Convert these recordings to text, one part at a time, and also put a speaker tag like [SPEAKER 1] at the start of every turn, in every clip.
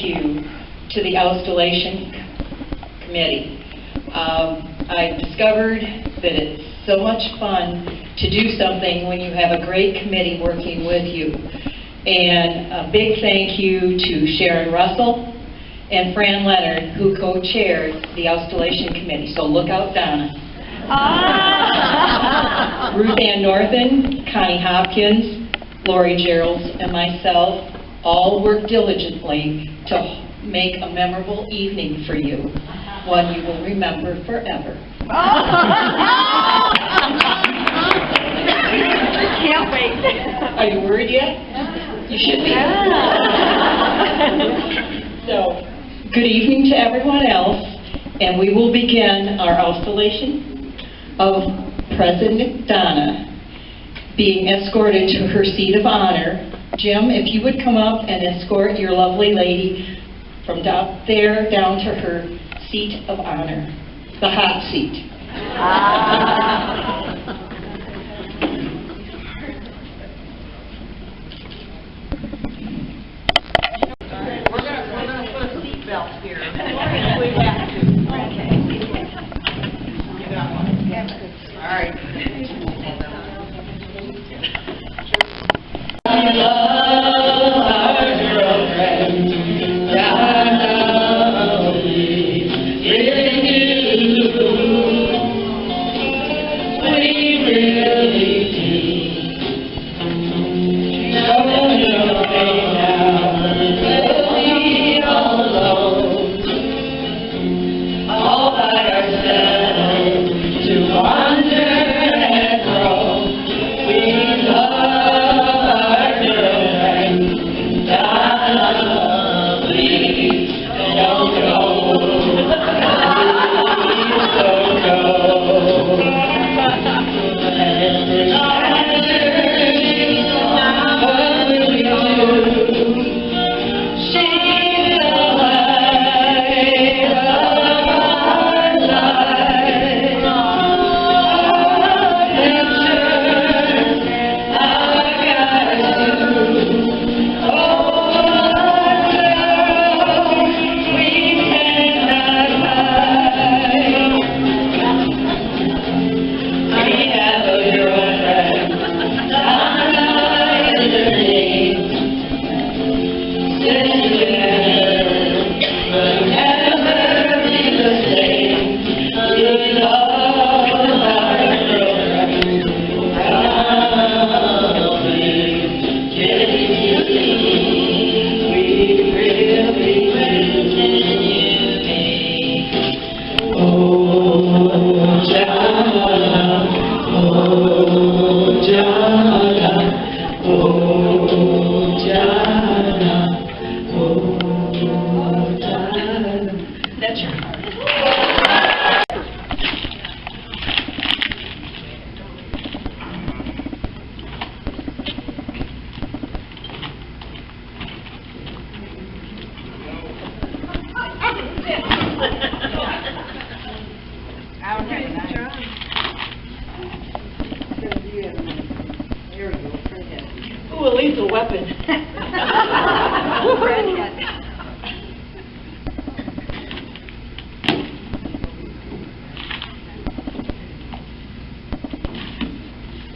[SPEAKER 1] you to the Outstallation Committee. I discovered that it's so much fun to do something when you have a great committee working with you. And a big thank you to Sharon Russell and Fran Leonard, who co-chaired the Outstallation Committee. So look out, Donna. Ruth Ann Northen, Connie Hopkins, Lori Geralds, and myself all worked diligently to make a memorable evening for you, one you will remember forever.
[SPEAKER 2] Can't wait.
[SPEAKER 1] Are you worried yet? You should be. So, good evening to everyone else, and we will begin our Outstallation of President Donna being escorted to her seat of honor. Jim, if you would come up and escort your lovely lady from down there down to her seat of honor, the hot seat.
[SPEAKER 2] We're gonna put a seatbelt here. We have to. Okay. All right.
[SPEAKER 1] Ooh, a lethal weapon.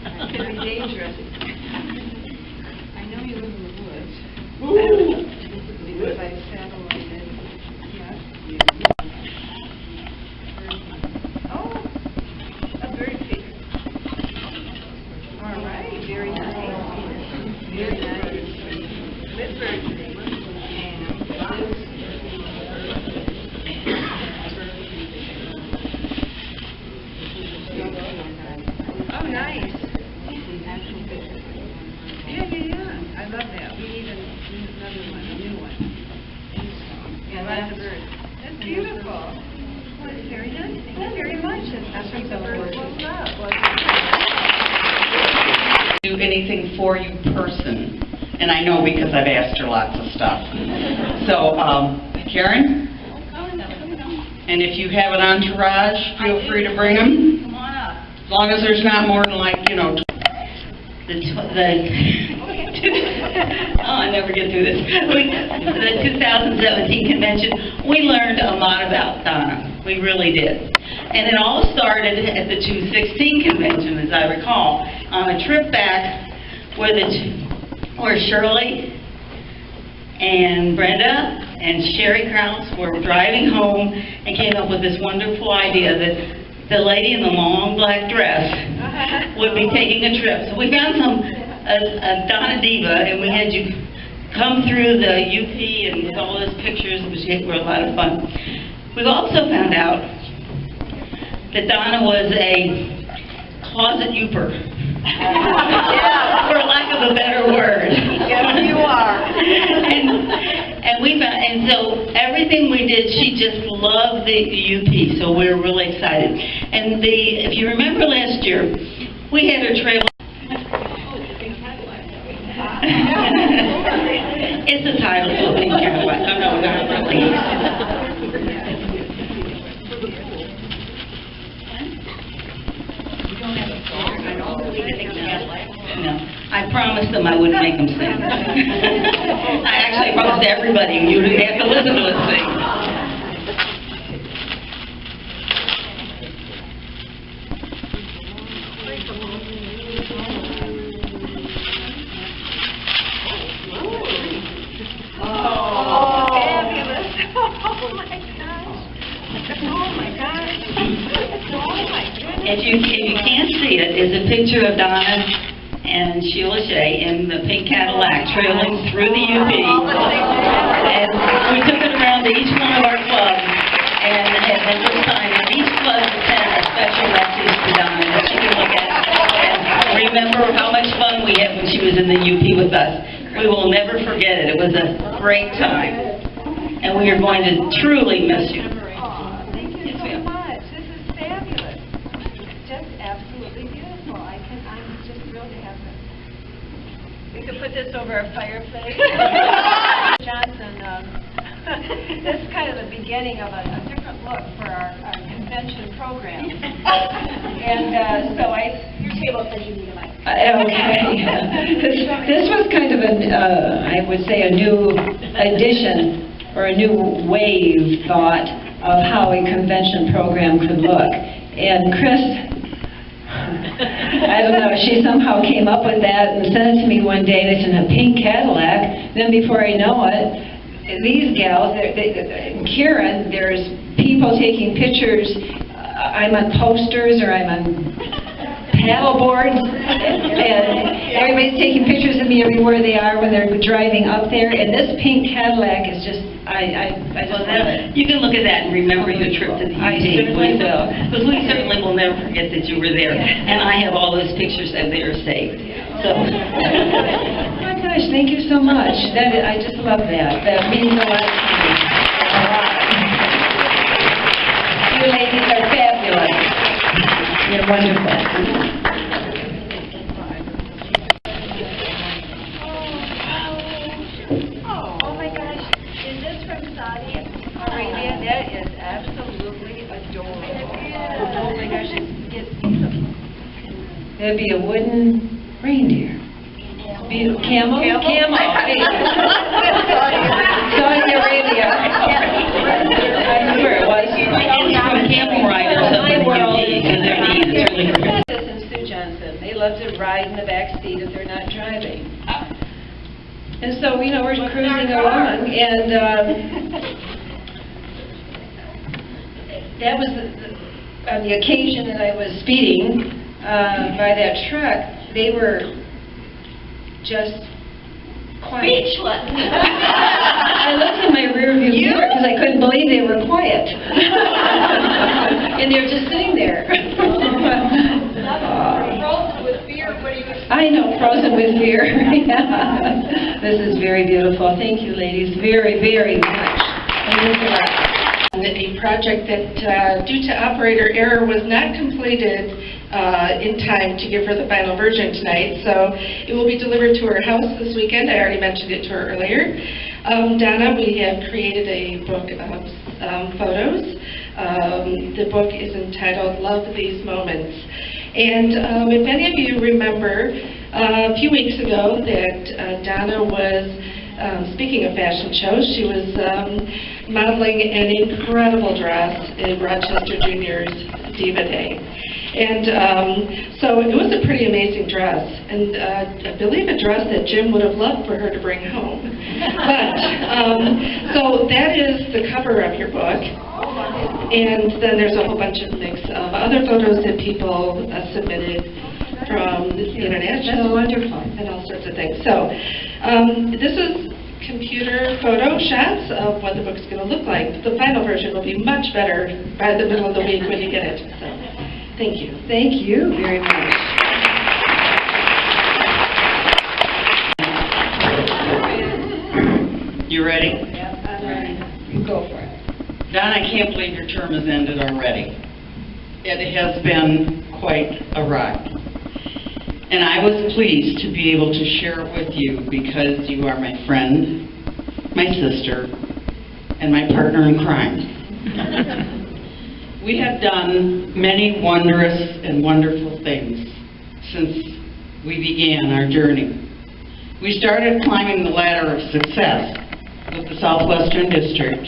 [SPEAKER 2] It's going to be dangerous. I know you live in the woods.
[SPEAKER 1] Ooh.
[SPEAKER 2] Because I satellited. Yes. Oh, that's very big. All right, very nice. Very nice. This bird's name. Oh, nice. Yeah. I love that. We need another one, a new one. Yeah, that's a bird. That's beautiful. Well, it's very nice. Thank you very much. That's what the bird was up.
[SPEAKER 3] Do anything for you person, and I know because I've asked her lots of stuff. So, Karen, and if you have an entourage, feel free to bring them.
[SPEAKER 2] Come on up.
[SPEAKER 3] As long as there's not more than, like, I never get through this. The 2017 convention, we learned a lot about Donna. We really did. And it all started at the 2016 convention, as I recall, on a trip back where Shirley and Brenda and Sherry Krause were driving home and came up with this wonderful idea that the lady in the long black dress would be taking a trip. So we found a Donna diva, and we had you come through the UP and with all those pictures, which were a lot of fun. We've also found out that Donna was a closet youper, for lack of a better word.
[SPEAKER 2] Yes, you are.
[SPEAKER 3] And so everything we did, she just loved the UP, so we were really excited. And if you remember last year, we had her trail. It's a title to a pink Cadillac. Oh, no, not really. No, I promised them I wouldn't make them sing. I actually promised everybody you would have to listen to us sing. If you can't see it, is a picture of Donna and Sheila Shea in the pink Cadillac trailing through the UP. And we took it around to each one of our clubs, and at this time, each club sent a special message to Donna that she could look at and remember how much fun we had when she was in the UP with us. We will never forget it. It was a great time. And we are going to truly miss you.
[SPEAKER 2] We could put this over a fireplace. Johnson, this is kind of the beginning of a different look for our convention program. And so your table says you need a mic.
[SPEAKER 4] Okay. This was kind of I would say, a new addition or a new wave thought of how a convention program could look. And Chris, I don't know, she somehow came up with that and sent it to me one day, and it's in a pink Cadillac. Then before I know it, these gals, Kieran, there's people taking pictures. I'm on posters or I'm on paddle boards, and everybody's taking pictures of me everywhere they are when they're driving up there. And this pink Cadillac is just, I just love it.
[SPEAKER 3] You can look at that and remember your trip to the UP.
[SPEAKER 4] I certainly will.
[SPEAKER 3] Because we certainly will never forget that you were there. And I have all those pictures that they are saved. So.
[SPEAKER 4] Oh my gosh, thank you so much. I just love that. That means a lot to me. A lot. You ladies are fabulous. You're wonderful.
[SPEAKER 2] Oh my gosh, is this from Saudi Arabia? That is absolutely adorable. Oh my gosh, it's beautiful.
[SPEAKER 4] That'd be a wooden reindeer. Beautiful. Camel? Camel. Saudi Arabia. I knew where it was.
[SPEAKER 3] From camel riders up in the UP, because their needs are really good.
[SPEAKER 4] And Sue Johnson, they love to ride in the back seat if they're not driving. And so, we're cruising along, and that was on the occasion that I was speeding by that truck. They were just quiet.
[SPEAKER 2] Speechless.
[SPEAKER 4] I looked in my rearview mirror because I couldn't believe they were quiet. And they were just sitting there.
[SPEAKER 2] Frozen with fear, what do you expect?
[SPEAKER 4] I know, frozen with fear. Yeah. This is very beautiful. Thank you, ladies, very, very much.
[SPEAKER 5] A project that, due to operator error, was not completed in time to give her the final version tonight. So it will be delivered to her house this weekend. I already mentioned it to her earlier. Donna, we have created a book of photos. The book is entitled Love These Moments. And if any of you remember, a few weeks ago that Donna was, speaking of fashion shows, she was modeling an incredible dress in Rochester Junior's Diva Day. And so it was a pretty amazing dress, and I believe a dress that Jim would have loved for her to bring home. But, so that is the cover of your book, and then there's a whole bunch of mix of other photos that people submitted from the international.
[SPEAKER 4] That's wonderful.
[SPEAKER 5] And all sorts of things. So this is computer photo shots of what the book's going to look like. The final version will be much better by the middle of the week when you get it. So, thank you.
[SPEAKER 4] Thank you very much.
[SPEAKER 3] You ready?
[SPEAKER 4] Yep, I'm ready. You go for it.
[SPEAKER 3] Donna, I can't believe your term has ended already. It has been quite a ride. And I was pleased to be able to share it with you because you are my friend, my sister, and my partner in crime. We have done many wondrous and wonderful things since we began our journey. We started climbing the ladder of success with the Southwestern District,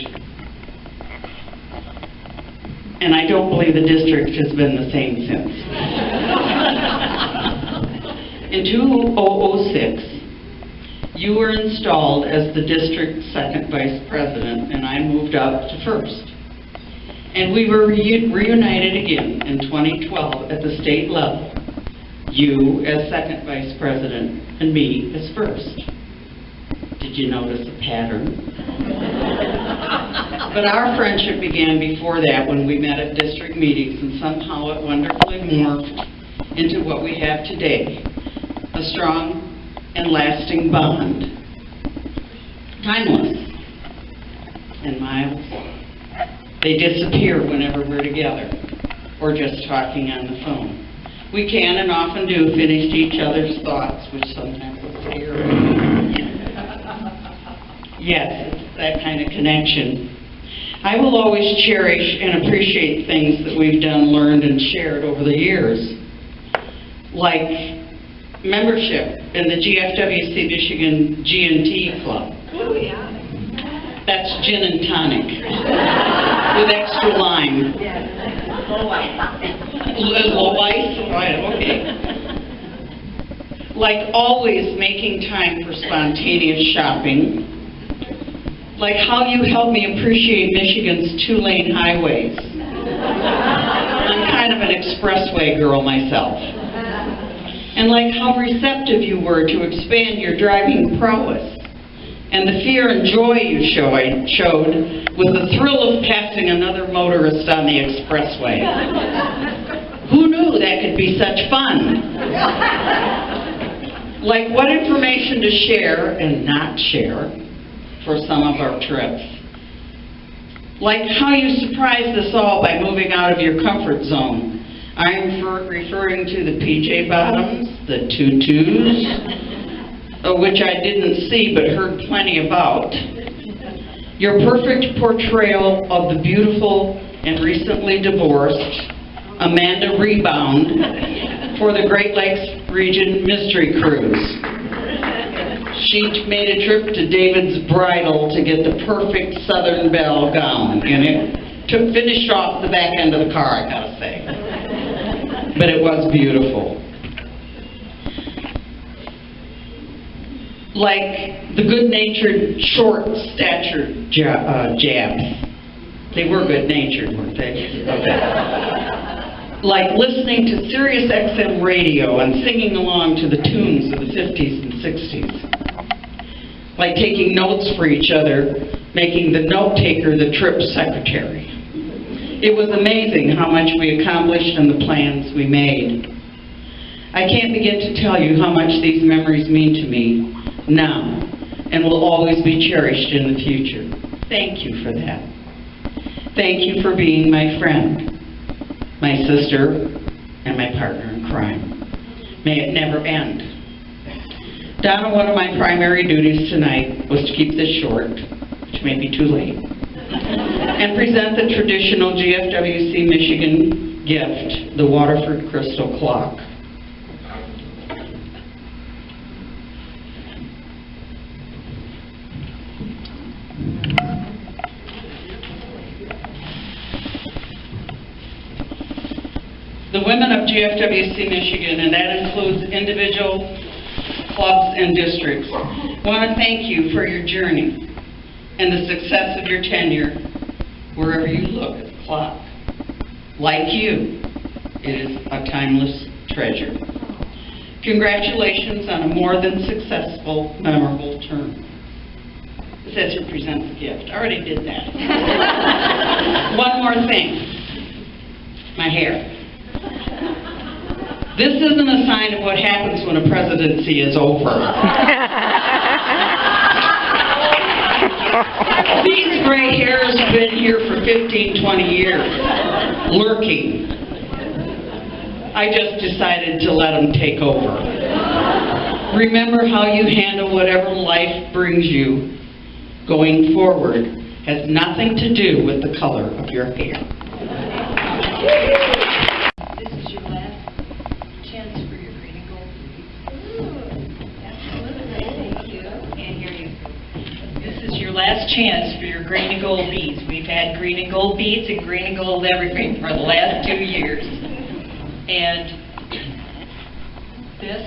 [SPEAKER 3] and I don't believe the district has been the same since. In 2006, you were installed as the district's second vice president, and I moved up to first. And we were reunited again in 2012 at the state level, you as second vice president and me as first. Did you notice a pattern? But our friendship began before that when we met at district meetings, and somehow it wonderfully morphed into what we have today, a strong and lasting bond. Timeless. And Miles, they disappear whenever we're together or just talking on the phone. We can and often do finish each other's thoughts, which sometimes is scary. Yes, it's that kind of connection. I will always cherish and appreciate things that we've done, learned, and shared over the years, like membership in the GFWC Michigan G&T Club.
[SPEAKER 2] Oh, yeah.
[SPEAKER 3] That's gin and tonic with extra lime.
[SPEAKER 2] Yes. Low ice.
[SPEAKER 3] Low ice? Right, okay. Like always making time for spontaneous shopping. Like how you helped me appreciate Michigan's two-lane highways. I'm kind of an expressway girl myself. And like how receptive you were to expand your driving prowess. And the fear and joy you showed with the thrill of passing another motorist on the expressway. Who knew that could be such fun? Like what information to share and not share for some of our trips. Like how you surprised us all by moving out of your comfort zone. I'm referring to the PJ bottoms, the tutus, which I didn't see but heard plenty about. Your perfect portrayal of the beautiful and recently divorced Amanda Rebound for the Great Lakes Region Mystery Cruise. She made a trip to David's Bridal to get the perfect Southern Belle gown, and it finished off the back end of the car, I gotta say. But it was beautiful. Like the good-natured, short-statured jabs. They were good-natured, weren't they? Okay. Like listening to Sirius XM radio and singing along to the tunes of the 50s and 60s. Like taking notes for each other, making the note-taker the trip secretary. It was amazing how much we accomplished and the plans we made. I can't begin to tell you how much these memories mean to me now and will always be cherished in the future. Thank you for that. Thank you for being my friend, my sister, and my partner in crime. May it never end. Donna, one of my primary duties tonight was to keep this short, which may be too late, and present the traditional GFWC Michigan gift, the Waterford Crystal Clock.
[SPEAKER 6] women of GFWC Michigan, and that includes individual clubs and districts, want to thank you for your journey and the success of your tenure wherever you look at the clock. Like you, it is a timeless treasure. Congratulations on a more than successful, memorable term. It says here, present the gift. I already did that. One more thing. My hair. This isn't a sign of what happens when a presidency is over. These gray hairs have been here for 15, 20 years, lurking. I just decided to let them take over. Remember, how you handle whatever life brings you going forward has nothing to do with the color of your hair.
[SPEAKER 1] This is your last chance for your green and gold. Thank you. And here you go. This is your last chance for your green and gold beads. We've had green and gold beads and green and gold everything for the last 2 years. And this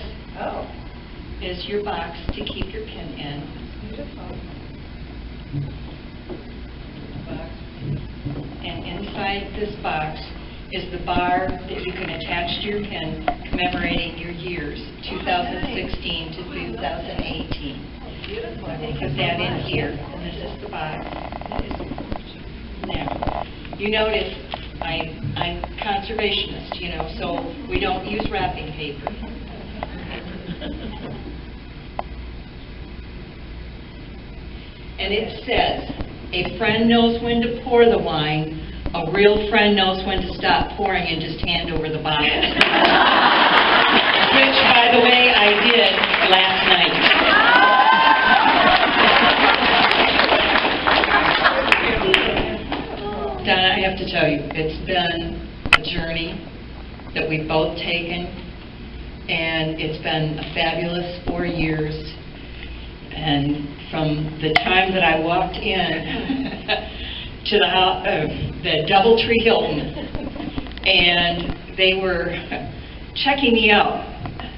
[SPEAKER 1] is your box to keep your pin in. Beautiful. And inside this box is the bar that you can attach to your pin commemorating your years, 2016 to 2018. Beautiful. Put that in here, and this is the box. Now, you notice I'm conservationist, you know, so we don't use wrapping paper. And it says, a friend knows when to pour the wine, a real friend knows when to stop pouring and just hand over the bottle. Which, by the way, I did last night. Donna, I have to tell you, it's been a journey that we've both taken, and it's been a fabulous 4 years. And from the time that I walked in to the DoubleTree Hilton, and they were checking me out,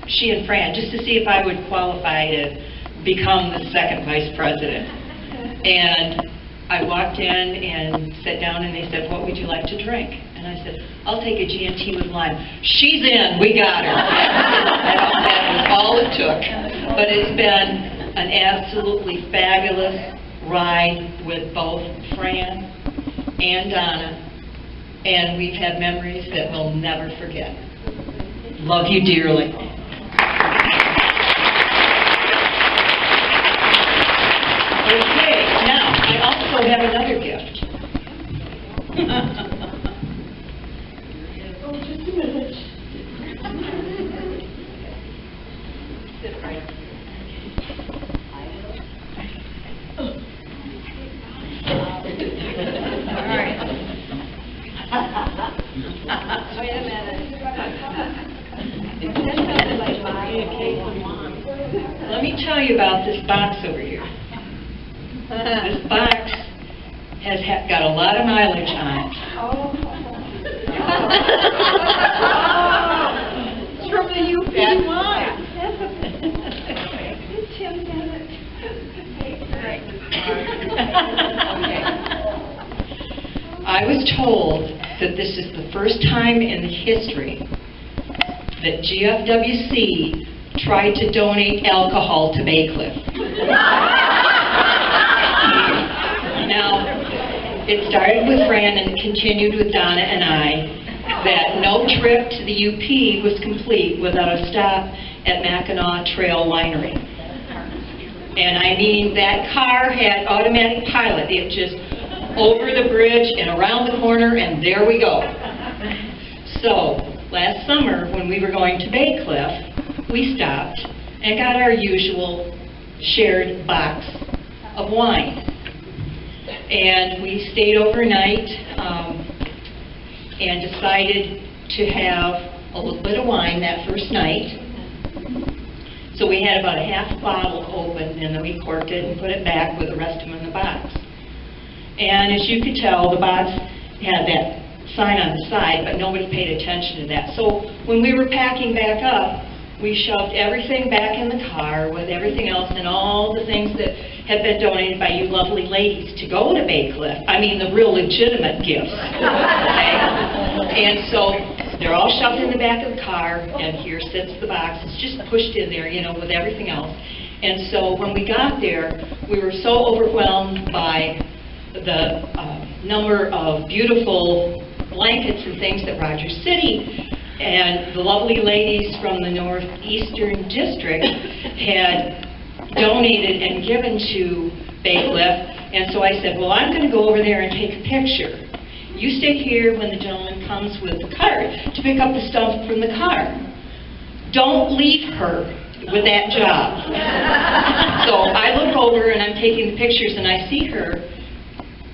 [SPEAKER 1] she and Fran, just to see if I would qualify to become the second vice president. And I walked in and sat down, and they said, what would you like to drink? And I said, I'll take a G&T with lime. She's in, we got her. That was all it took. But it's been an absolutely fabulous ride with both Fran and Donna, and we've had memories that we'll never forget. Love you dearly. Okay, now I also have another gift. Oh, just a minute. Sit right here.
[SPEAKER 2] Wait a minute.
[SPEAKER 1] Let me tell you about this box over here. This box has got a lot of mileage on it.
[SPEAKER 2] It's from the UP line. Tim got it.
[SPEAKER 1] I was told that this is the first time in history that GFWC tried to donate alcohol to Bay Cliff. Now, it started with Fran and continued with Donna and I, that no trip to the UP was complete without a stop at Mackinac Trail Winery. And I mean, that car had automatic pilot. It just over the bridge and around the corner, and there we go. So, last summer, when we were going to Bay Cliff, we stopped and got our usual shared box of wine. And we stayed overnight and decided to have a little bit of wine that first night. So we had about a half bottle open, and then we corked it and put it back with the rest of them in the box. And as you could tell, the box had that sign on the side, but nobody paid attention to that. So when we were packing back up, we shoved everything back in the car with everything else and all the things that had been donated by you lovely ladies to go to Bay Cliff. I mean, the real legitimate gifts. Okay? And so they're all shoved in the back of the car, and here sits the box. It's just pushed in there, you know, with everything else. And so when we got there, we were so overwhelmed by the number of beautiful blankets and things that Rogers City and the lovely ladies from the Northeastern District had donated and given to Bay Cliff. And so I said, well, I'm going to go over there and take a picture. You stay here when the gentleman comes with the cart to pick up the stuff from the car. Don't leave her with that job. So I look over and I'm taking the pictures and I see her,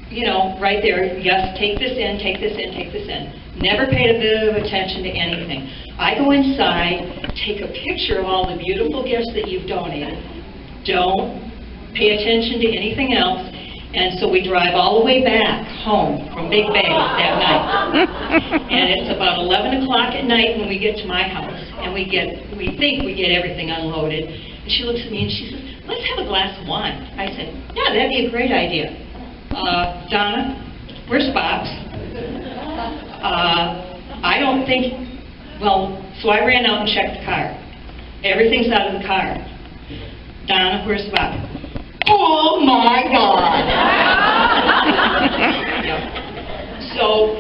[SPEAKER 1] you know, right there. Yes, take this in, take this in, take this in. Never paid a bit of attention to anything. I go inside, take a picture of all the beautiful gifts that you've donated. Don't pay attention to anything else. And so we drive all the way back home from Big Bay that night. And it's about 11 o'clock at night when we get to my house. And we think we get everything unloaded. And she looks at me and she says, let's have a glass of wine. I said, yeah, that'd be a great idea. Donna, where's Bob's? I don't think, well, so I ran out and checked the car. Everything's out of the car. Donna, where's Bob? Oh my God! Yep. So,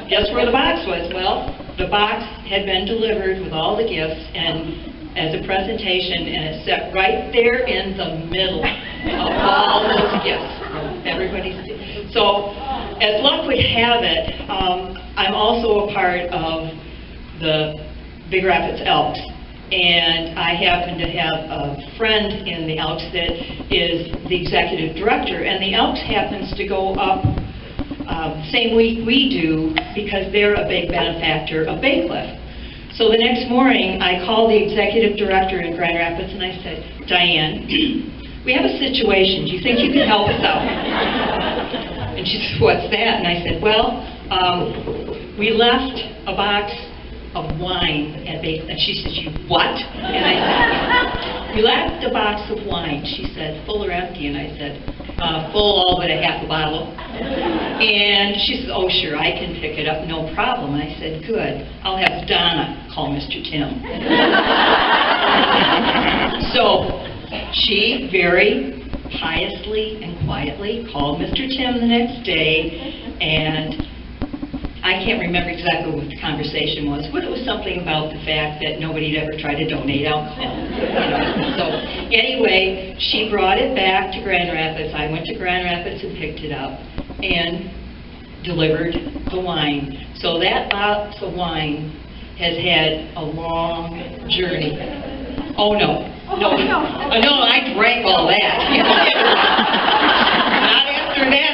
[SPEAKER 1] guess where the box was? Well, the box had been delivered with all the gifts and as a presentation, and it's set right there in the middle of all those gifts. Everybody's. So, as luck would have it, I'm also a part of the Big Rapids Elks. And I happen to have a friend in the Elks that is the executive director, and the Elks happens to go up same week we do because they're a big benefactor of Bay Cliff. So the next morning, I called the executive director in Grand Rapids and I said, Diane, we have a situation. Do you think you can help us out? And she said, what's that? And I said, well, we left a box of wine at Bay Cliff. And she said, you what? And I said, we left a box of wine. She said, full or empty? And I said, full, all but a half a bottle. And she said, oh, sure, I can pick it up, no problem. I said, good. I'll have Donna call Mr. Tim. So she very piously and quietly called Mr. Tim the next day, and I can't remember exactly what the conversation was, but it was something about the fact that nobody had ever tried to donate alcohol. You know? So anyway, she brought it back to Grand Rapids. I went to Grand Rapids and picked it up and delivered the wine. So that box of wine has had a long journey. Oh no, no, no, I drank all that. Not after that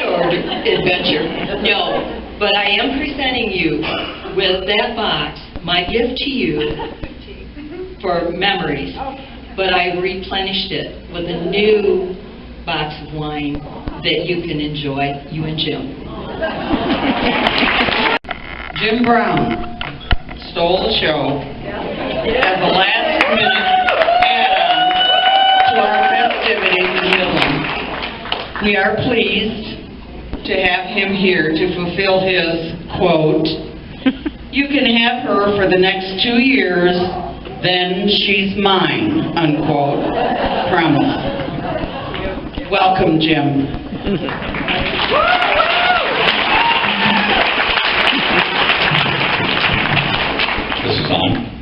[SPEAKER 1] adventure, no. But I am presenting you with that box, my gift to you for memories. But I replenished it with a new box of wine that you can enjoy, you and Jim.
[SPEAKER 6] Jim Brown stole the show as a last-minute add-on to our festivities in Midland. We are pleased to have him here to fulfill his quote, you can have her for the next 2 years, then she's mine, unquote, promise. Welcome, Jim.
[SPEAKER 7] This is on.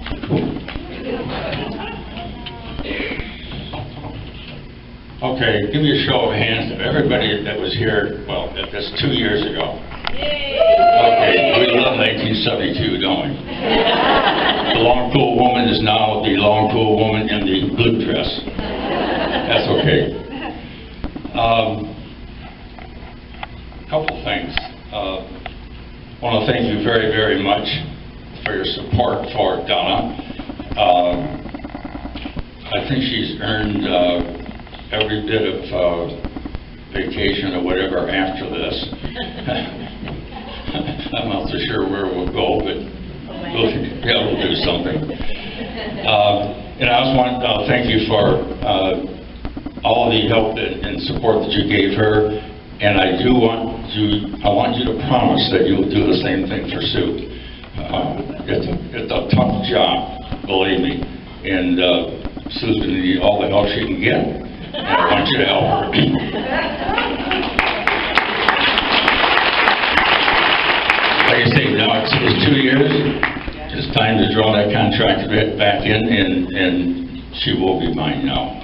[SPEAKER 7] Okay, give me a show of hands of everybody that was here, well, that's 2 years ago. Okay, we love 1972, don't we? The long cool woman is now the long cool woman in the blue dress. That's okay. Couple things. I want to thank you very, very much for your support for Donna. I think she's earned every bit of vacation or whatever after this. I'm not so sure where we'll go, but we'll do something. And I also want to thank you for all the help and support that you gave her. And I want you to promise that you'll do the same thing for Sue. It's a tough job, believe me. And Sue's going to need all the help she can get. And I want you to help her. Like I say, now it's 2 years. It's time to draw that contract back in, and she will be mine now.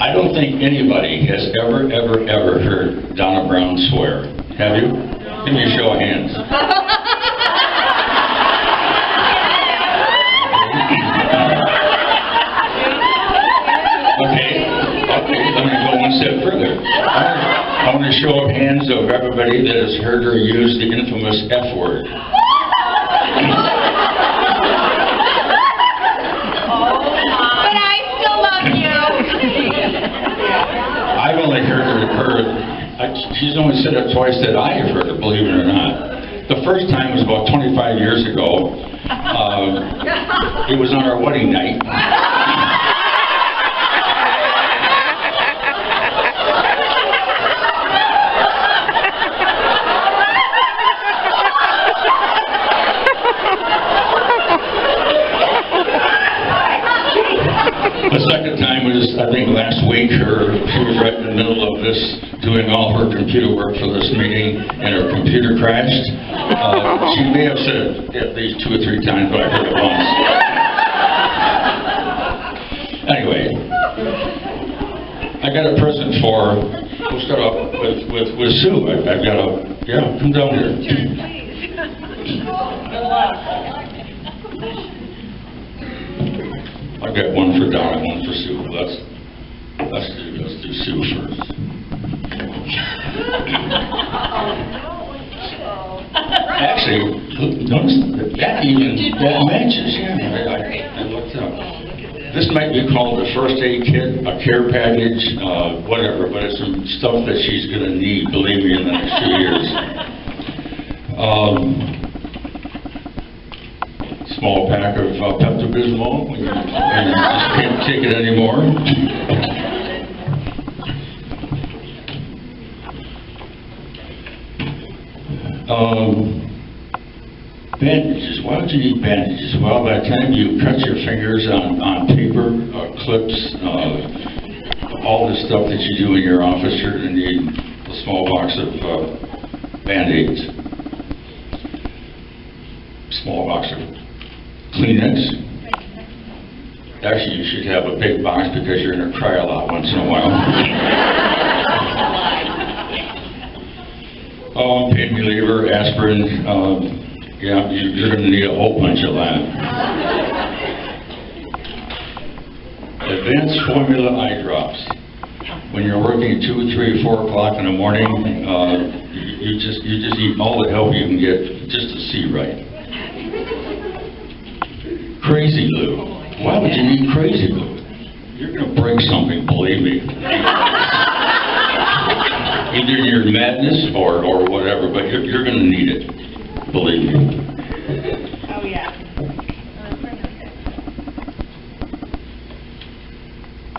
[SPEAKER 7] I don't think anybody has ever heard Donna Brown swear. Have you? Give me a show of hands. Okay, let me go one step further. I want a show of hands of everybody that has heard her use the infamous F word.
[SPEAKER 2] But I still love you.
[SPEAKER 7] I've only heard she's only said it twice that I have heard her, believe it or not. The first time was about 25 years ago. It was on our wedding night. The second time was, I think, last week. She was right in the middle of this, doing all her computer work for this meeting, and her computer crashed. She may have said it at least 2 or 3 times, but I heard it once. Anyway, I got a present for. We'll start off with Sue. I've got come down here.
[SPEAKER 2] Good luck.
[SPEAKER 7] I've got one for Donna, one for Sue. Let's do Sue first. Actually, notice that matches. Yeah, I looked up. This might be called the first aid kit, a care package, whatever, but it's some stuff that she's going to need, believe me, in the next 2 years. Small pack of Pepto-Bismol when you just can't take it anymore. Bandages. Why would you need bandages? Well, by the time you cut your fingers on paper, clips, all the stuff that you do in your office, you're going to need a small box of Band-Aids. Small box of Kleenex. Actually, you should have a big box because you're going to cry a lot once in a while. Pain reliever, aspirin. Yeah, you're going to need a whole bunch of that. Advanced formula eye drops. When you're working 2, 3, 4 o'clock in the morning, you just need all the help you can get just to see right. Crazy glue. Why would you need crazy glue? You're going to break something, believe me. Either your madness or whatever, but you're going to need it, believe me.
[SPEAKER 2] Oh, yeah.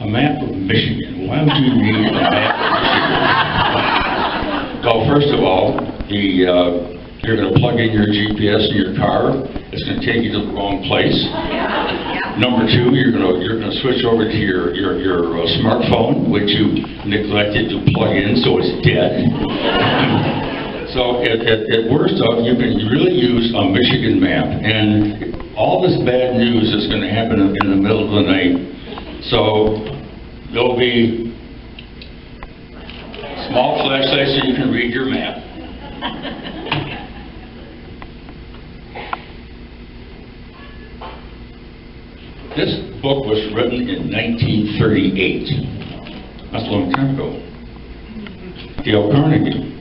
[SPEAKER 7] A map of Michigan. Why would you need a map of Michigan? Well, first of all, you're going to plug in your GPS in your car. It's going to take you to the wrong place. Number 2, you're going to switch over to your smartphone, which you neglected to plug in, so it's dead. So at worst off, you can really use a Michigan map, and all this bad news is going to happen in the middle of the night. So there'll be small flashlights so you can read your map. This book was written in 1938. That's a long time ago. Dale Carnegie,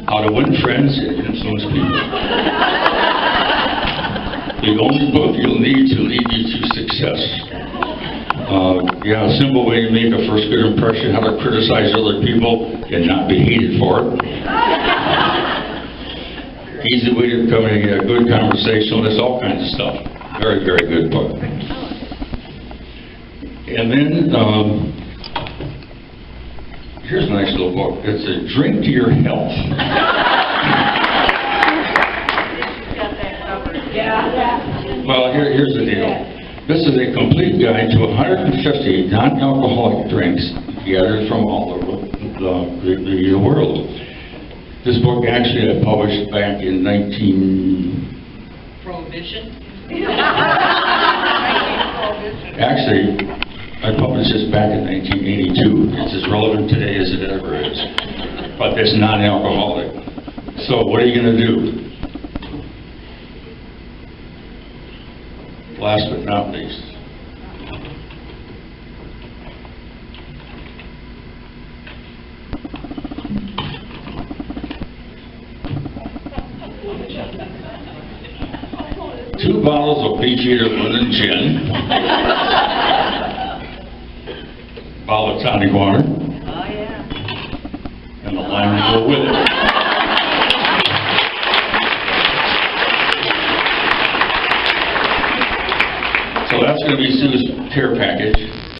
[SPEAKER 7] How to Win Friends and Influence People. The only book you'll need to lead you to success. Yeah, a simple way to make a first good impression, how to criticize other people and not be hated for it. Easy way to come and get a good conversationalist, all kinds of stuff. Very, very good book. And then, here's a nice little book. It's a drink to your health. Well, here's the deal. This is a complete guide to 150 non-alcoholic drinks gathered from all over the world. This book actually I published back in
[SPEAKER 1] Prohibition?
[SPEAKER 7] Actually, I published this back in 1982. It's as relevant today as it ever is. But it's non-alcoholic. So what are you going to do? Last but not least. Two bottles of Beefeater Linen Gin. Bottle of tonic water.
[SPEAKER 2] Oh, yeah.
[SPEAKER 7] And the lime to go with it. So that's going to be Sue's care package.